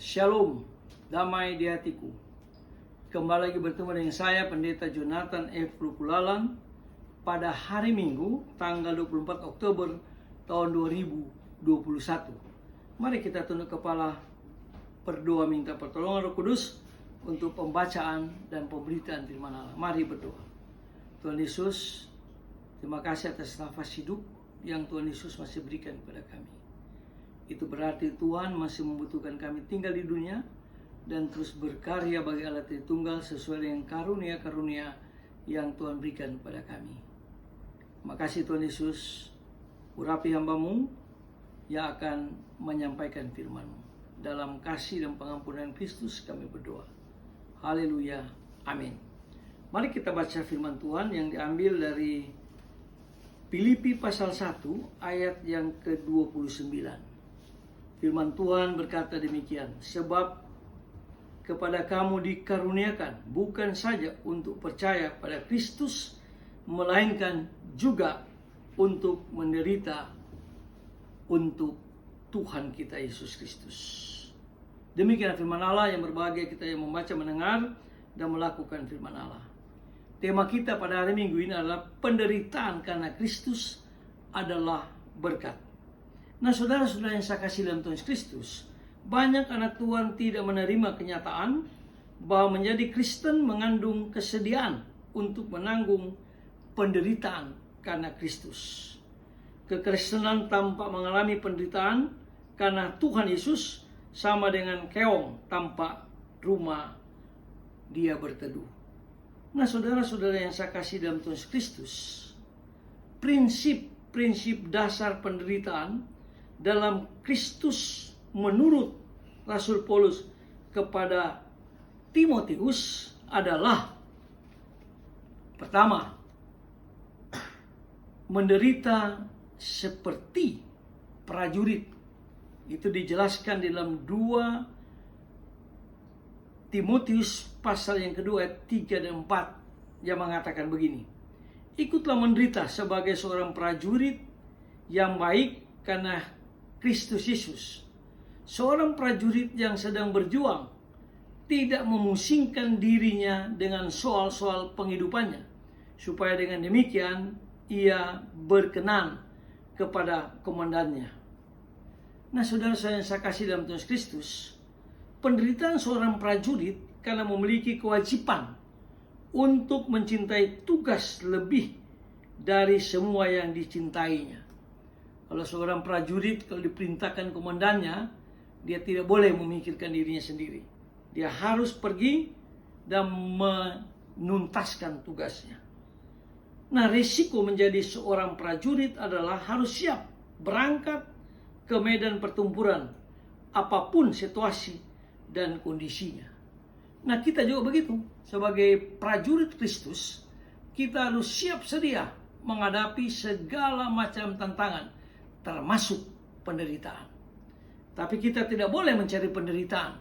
Shalom, damai di hatiku. Kembali lagi bertemu dengan saya, Pendeta Jonathan F. Lukulalang, pada hari Minggu, tanggal 24 Oktober tahun 2021. Mari kita tunduk kepala, berdoa minta pertolongan Roh Kudus untuk pembacaan dan pemberitaan firman Allah. Mari berdoa. Tuhan Yesus, terima kasih atas nafas hidup yang Tuhan Yesus masih berikan kepada kami. Itu berarti Tuhan masih membutuhkan kami tinggal di dunia dan terus berkarya bagi Allah Tritunggal sesuai dengan karunia-karunia yang Tuhan berikan kepada kami. Terima kasih Tuhan Yesus, urapi hamba-Mu yang akan menyampaikan firman-Mu. Dalam kasih dan pengampunan Kristus kami berdoa. Haleluya, amin. Mari kita baca firman Tuhan yang diambil dari Filipi pasal 1 ayat yang ke-29. Firman Tuhan berkata demikian, sebab kepada kamu dikaruniakan bukan saja untuk percaya pada Kristus, melainkan juga untuk menderita untuk Tuhan kita Yesus Kristus. Demikian firman Allah yang berbahagia kita yang membaca, mendengar, dan melakukan firman Allah. Tema kita pada hari Minggu ini adalah penderitaan karena Kristus adalah berkat. Nah, saudara-saudara yang saya kasih dalam Tuhan Kristus, banyak anak Tuhan tidak menerima kenyataan bahwa menjadi Kristen mengandung kesediaan untuk menanggung penderitaan karena Kristus. Kekristenan tanpa mengalami penderitaan karena Tuhan Yesus sama dengan keong tanpa rumah dia berteduh. Nah, saudara-saudara yang saya kasih dalam Tuhan Kristus, prinsip dasar penderitaan dalam Kristus menurut Rasul Paulus kepada Timotius adalah: pertama, menderita seperti prajurit. Itu dijelaskan di dalam 2 Timotius pasal yang kedua ayat 3 dan 4 yang mengatakan begini: ikutlah menderita sebagai seorang prajurit yang baik karena Kristus Yesus. Seorang prajurit yang sedang berjuang tidak memusingkan dirinya dengan soal-soal penghidupannya, supaya dengan demikian ia berkenan kepada komandannya. Nah, saudara saya yang saya kasih dalam Tuhan Kristus, penderitaan seorang prajurit karena memiliki kewajiban untuk mencintai tugas lebih dari semua yang dicintainya. Kalau seorang prajurit, kalau diperintahkan komandannya, dia tidak boleh memikirkan dirinya sendiri. Dia harus pergi dan menuntaskan tugasnya. Nah, risiko menjadi seorang prajurit adalah harus siap berangkat ke medan pertempuran, apapun situasi dan kondisinya. Nah, kita juga begitu. Sebagai prajurit Kristus, kita harus siap sedia menghadapi segala macam tantangan, termasuk penderitaan. Tapi kita tidak boleh mencari penderitaan.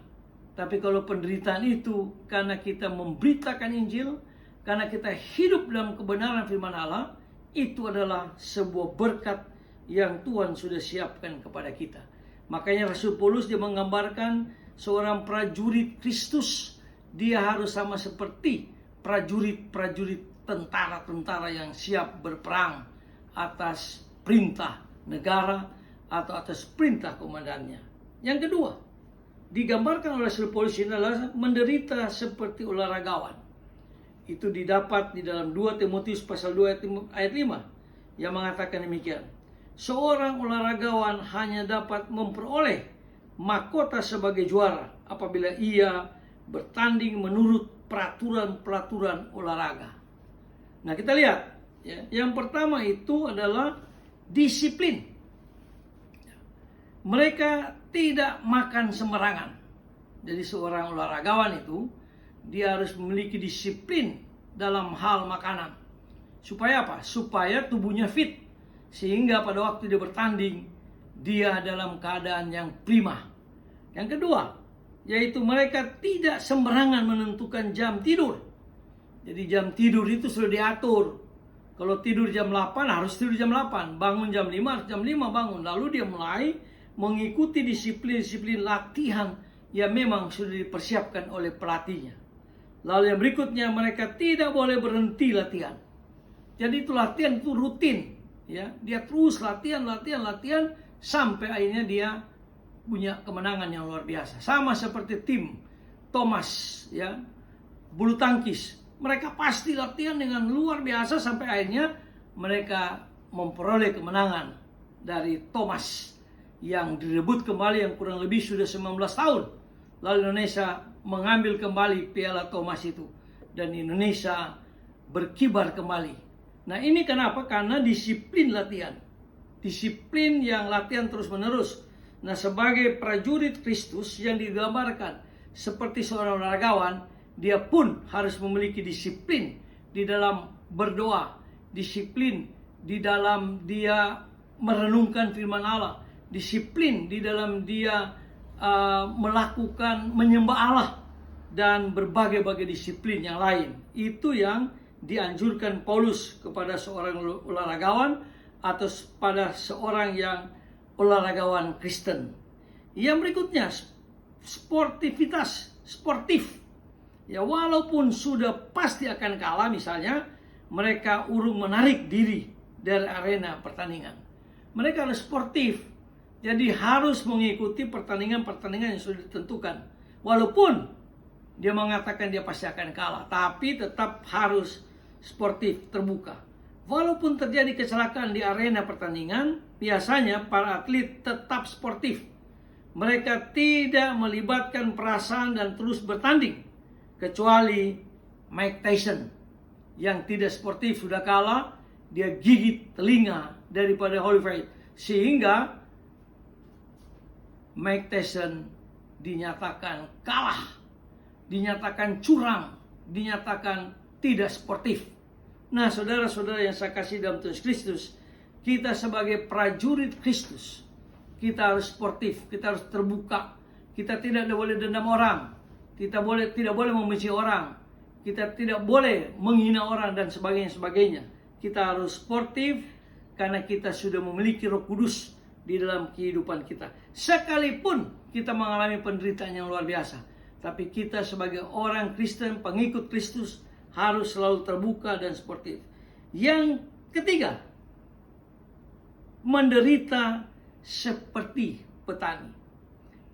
Tapi kalau penderitaan itu karena kita memberitakan Injil, karena kita hidup dalam kebenaran firman Allah, itu adalah sebuah berkat yang Tuhan sudah siapkan kepada kita. Makanya Rasul Paulus dia menggambarkan seorang prajurit Kristus, dia harus sama seperti prajurit-prajurit tentara-tentara yang siap berperang atas perintah negara atau atas perintah komandannya. Yang kedua, digambarkan oleh Rasul Paulus ini adalah menderita seperti olahragawan. Itu didapat di dalam 2 Timotius pasal 2 ayat 5 yang mengatakan demikian: seorang olahragawan hanya dapat memperoleh mahkota sebagai juara apabila ia bertanding menurut peraturan-peraturan olahraga. Nah, kita lihat ya, yang pertama itu adalah disiplin. Mereka tidak makan sembarangan. Jadi seorang olahragawan itu dia harus memiliki disiplin dalam hal makanan. Supaya apa? Supaya tubuhnya fit, sehingga pada waktu dia bertanding dia dalam keadaan yang prima. Yang kedua, yaitu mereka tidak sembarangan menentukan jam tidur. Jadi jam tidur itu sudah diatur. Kalau tidur jam 8 harus tidur jam 8, bangun jam 5 harus jam 5 bangun. Lalu dia mulai mengikuti disiplin-disiplin latihan yang memang sudah dipersiapkan oleh pelatihnya. Lalu yang berikutnya, mereka tidak boleh berhenti latihan. Jadi itu latihan itu rutin, ya. Dia terus latihan sampai akhirnya dia punya kemenangan yang luar biasa. Sama seperti tim Thomas, ya, bulu tangkis. Mereka pasti latihan dengan luar biasa sampai akhirnya mereka memperoleh kemenangan dari Thomas yang direbut kembali, yang kurang lebih sudah 19 tahun. Lalu Indonesia mengambil kembali Piala Thomas itu dan Indonesia berkibar kembali. Nah, ini kenapa? Karena disiplin latihan. Disiplin yang latihan terus-menerus. Nah, sebagai prajurit Kristus yang digambarkan seperti seorang olahragawan, dia pun harus memiliki disiplin di dalam berdoa, disiplin di dalam dia merenungkan firman Allah, disiplin di dalam dia melakukan menyembah Allah, dan berbagai-bagai disiplin yang lain. Itu yang dianjurkan Paulus kepada seorang olahragawan atau pada seorang yang olahragawan Kristen. Yang berikutnya, sportif. Ya, walaupun sudah pasti akan kalah, misalnya mereka urung menarik diri dari arena pertandingan. Mereka harus sportif. Jadi harus mengikuti pertandingan-pertandingan yang sudah ditentukan. Walaupun dia mengatakan dia pasti akan kalah, tapi tetap harus sportif, terbuka. Walaupun terjadi kecelakaan di arena pertandingan, biasanya para atlet tetap sportif. Mereka tidak melibatkan perasaan dan terus bertanding. Kecuali Mike Tyson yang tidak sportif, sudah kalah, dia gigit telinga daripada Holyfield, sehingga Mike Tyson dinyatakan kalah, dinyatakan curang, dinyatakan tidak sportif. Nah, saudara-saudara yang saya kasih dalam Tuhan Kristus, kita sebagai prajurit Kristus, kita harus sportif, kita harus terbuka. Kita tidak boleh dendam orang, kita tidak boleh membenci orang, kita tidak boleh menghina orang dan sebagainya. Kita harus sportif karena kita sudah memiliki Roh Kudus di dalam kehidupan kita. Sekalipun kita mengalami penderitaan yang luar biasa, tapi kita sebagai orang Kristen, pengikut Kristus, harus selalu terbuka dan sportif. Yang ketiga, menderita seperti petani.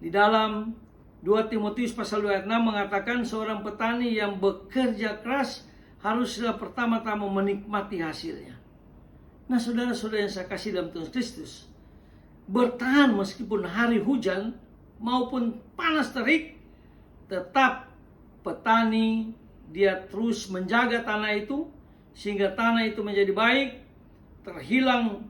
Di dalam 2 Timotius pasal 2 ayat 6 mengatakan seorang petani yang bekerja keras haruslah pertama-tama menikmati hasilnya. Nah, saudara-saudara yang saya kasih dalam Tuhan Kristus, bertahan meskipun hari hujan maupun panas terik, tetap petani dia terus menjaga tanah itu sehingga tanah itu menjadi baik, terhilang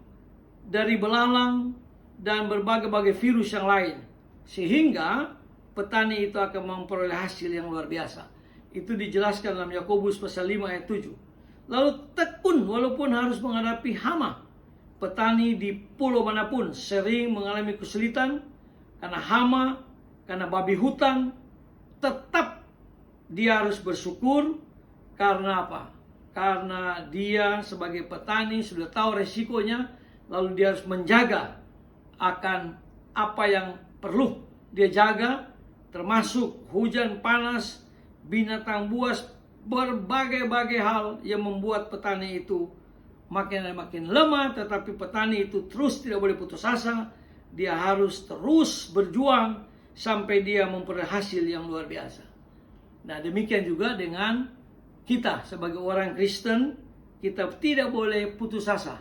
dari belalang dan berbagai-bagai virus yang lain, sehingga petani itu akan memperoleh hasil yang luar biasa. Itu dijelaskan dalam Yakobus pasal 5 ayat 7. Lalu tekun walaupun harus menghadapi hama. Petani di pulau manapun sering mengalami kesulitan karena hama, karena babi hutan. Tetap dia harus bersyukur. Karena apa? Karena dia sebagai petani sudah tahu resikonya, lalu dia harus menjaga akan apa yang perlu dia jaga, termasuk hujan, panas, binatang buas, berbagai-bagai hal yang membuat petani itu makin lemah. Tetapi petani itu terus tidak boleh putus asa. Dia harus terus berjuang sampai dia memperoleh hasil yang luar biasa. Nah, demikian juga dengan kita sebagai orang Kristen. Kita tidak boleh putus asa.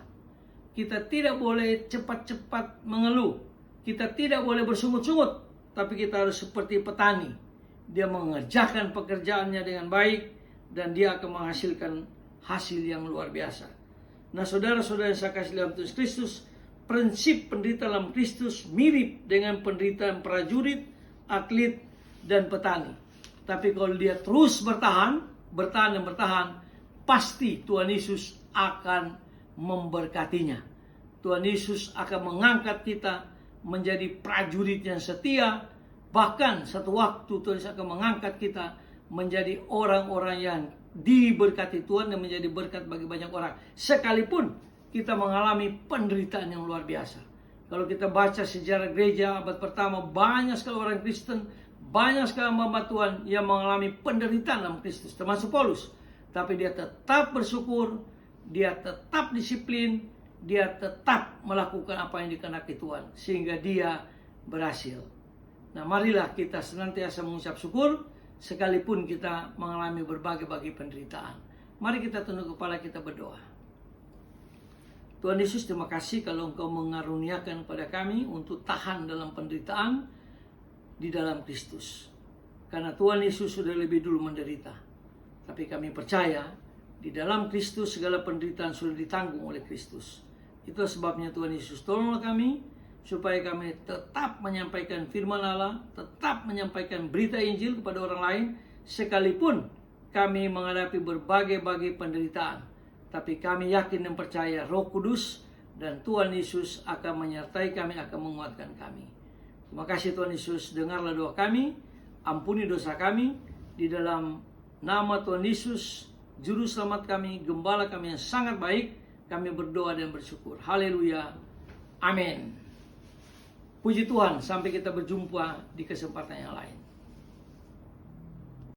Kita tidak boleh cepat-cepat mengeluh. Kita tidak boleh bersungut-sungut. Tapi kita harus seperti petani. Dia mengerjakan pekerjaannya dengan baik dan dia akan menghasilkan hasil yang luar biasa. Nah, saudara-saudara yang saya kasih dalam Tuhan Kristus, prinsip penderitaan dalam Kristus mirip dengan penderitaan prajurit, atlet, dan petani. Tapi kalau dia terus bertahan, pasti Tuhan Yesus akan memberkatinya. Tuhan Yesus akan mengangkat kita menjadi prajurit yang setia. Bahkan satu waktu Tuhan Yesus akan mengangkat kita menjadi orang-orang yang diberkati Tuhan dan menjadi berkat bagi banyak orang. Sekalipun kita mengalami penderitaan yang luar biasa. Kalau kita baca sejarah gereja abad pertama, banyak sekali orang Kristen Banyak sekali hamba Tuhan yang mengalami penderitaan dalam Kristus, termasuk Paulus. Tapi dia tetap bersyukur, dia tetap disiplin, dia tetap melakukan apa yang dikehendaki Tuhan, sehingga dia berhasil. Nah, marilah kita senantiasa mengucap syukur, sekalipun kita mengalami berbagai-bagai penderitaan. Mari kita tunduk kepala, kita berdoa. Tuhan Yesus, terima kasih kalau Engkau mengaruniakan kepada kami untuk tahan dalam penderitaan di dalam Kristus. Karena Tuhan Yesus sudah lebih dulu menderita. Tapi kami percaya di dalam Kristus segala penderitaan sudah ditanggung oleh Kristus. Itu sebabnya Tuhan Yesus, tolonglah kami supaya kami tetap menyampaikan firman Allah, tetap menyampaikan berita Injil kepada orang lain, sekalipun kami menghadapi berbagai-bagai penderitaan. Tapi kami yakin dan percaya Roh Kudus dan Tuhan Yesus akan menyertai kami, akan menguatkan kami. Terima kasih Tuhan Yesus, dengarlah doa kami, ampuni dosa kami, di dalam nama Tuhan Yesus, Juru Selamat kami, Gembala kami yang sangat baik, kami berdoa dan bersyukur. Haleluya. Amin. Puji Tuhan, sampai kita berjumpa di kesempatan yang lain.